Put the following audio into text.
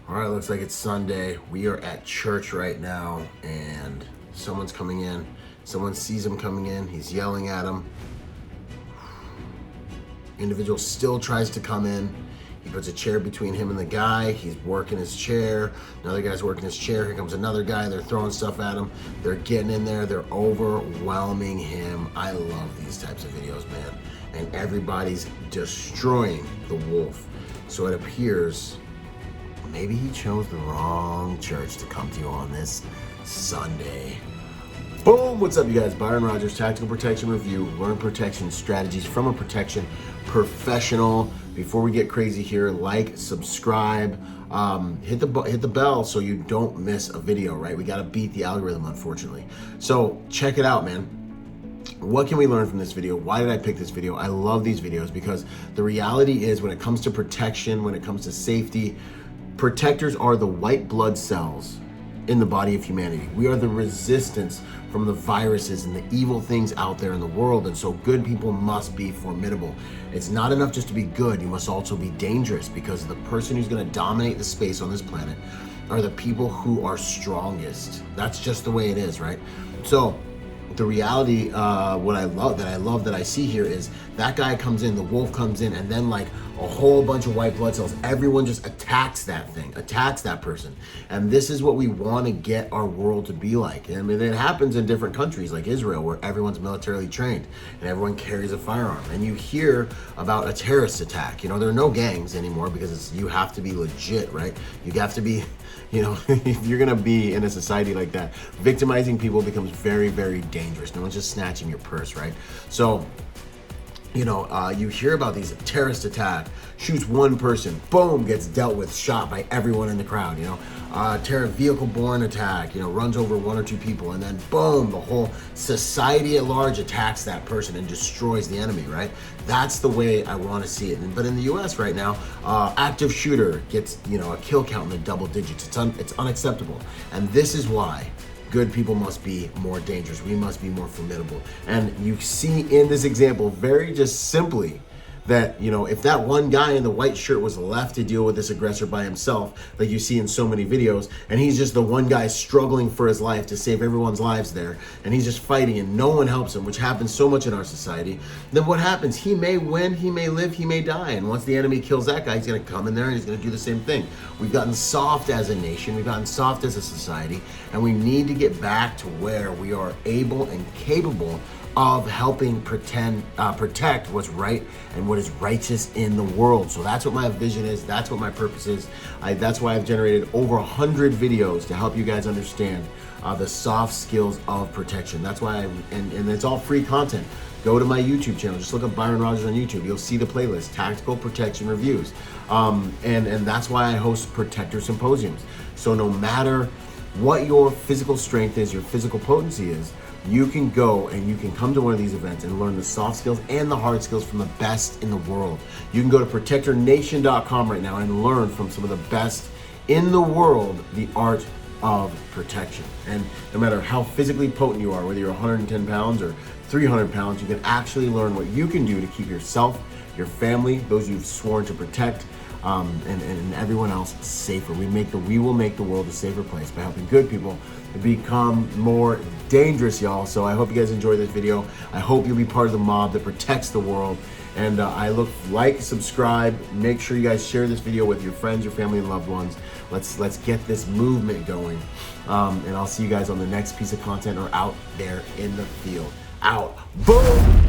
All right, looks like it's Sunday. We are at church right now, and someone's coming in. Someone sees him coming in. He's yelling at him. Individual still tries to come in. He puts a chair between him and the guy. He's working his chair. Another guy's working his chair. Here comes another guy. They're throwing stuff at him. They're getting in there. They're overwhelming him. I love these types of videos, man. And everybody's destroying the wolf. So it appears maybe he chose the wrong church to come to you on this Sunday. Boom! What's up, you guys? Byron Rodgers, Tactical Protection Review. Learn protection strategies from a protection professional. Before we get crazy here, like, subscribe, hit the bell so you don't miss a video, right? We got to beat the algorithm, unfortunately. So check it out, man. What can we learn from this video? Why did I pick this video? I love these videos because the reality is when it comes to protection, when it comes to safety, protectors are the white blood cells in the body of humanity. We are the resistance from the viruses and the evil things out there in the world, and so good people must be formidable. It's not enough just to be good, you must also be dangerous, because the person who's going to dominate the space on this planet are the people who are strongest. That's just the way it is, right? So the reality, what I love that I see here is that guy comes in, the wolf comes in, and then like a whole bunch of white blood cells, everyone just attacks that thing, attacks that person. And this is what we want to get our world to be like. I mean, it happens in different countries like Israel, where everyone's militarily trained and everyone carries a firearm. And you hear about a terrorist attack. You know, there are no gangs anymore because you have to be legit, right? You have to be, you know, if you're gonna be in a society like that, victimizing people becomes very, very dangerous. No one's just snatching your purse, right? So, you know, you hear about these terrorist attack, shoots one person, boom, gets dealt with, shot by everyone in the crowd, you know. Vehicle-borne attack, you know, runs over one or two people, and then boom, the whole society at large attacks that person and destroys the enemy, right? That's the way I want to see it. But in the US right now, active shooter gets, you know, a kill count in the double digits. It's unacceptable. And this is why good people must be more dangerous. We must be more formidable. And you see in this example very just simply that, you know, if that one guy in the white shirt was left to deal with this aggressor by himself, like you see in so many videos, and he's just the one guy struggling for his life to save everyone's lives there, and he's just fighting and no one helps him, which happens so much in our society, then what happens? He may win, he may live, he may die. And once the enemy kills that guy, he's gonna come in there and he's gonna do the same thing. We've gotten soft as a nation, we've gotten soft as a society, and we need to get back to where we are able and capable of helping protect what's right and what is righteous in the world. So that's what my vision is. That's what my purpose is. That's why I've generated over 100 videos to help you guys understand the soft skills of protection. That's why and it's all free content. Go to my YouTube channel. Just look up Byron Rodgers on YouTube. You'll see the playlist, Tactical Protection Reviews. And that's why I host Protector Symposiums. So no matter what your physical strength is, your physical potency is, you can go and you can come to one of these events and learn the soft skills and the hard skills from the best in the world. You can go to protectornation.com right now and learn from some of the best in the world the art of protection. And no matter how physically potent you are, whether you're 110 pounds or 300 pounds, you can actually learn what you can do to keep yourself, your family, those you've sworn to protect, and everyone else safer. We will make the world a safer place by helping good people become more dangerous, y'all. So I hope you guys enjoy this video. I hope you'll be part of the mob that protects the world. And like, subscribe, make sure you guys share this video with your friends, your family, and loved ones. Let's get this movement going. And I'll see you guys on the next piece of content or out there in the field. Out. Boom!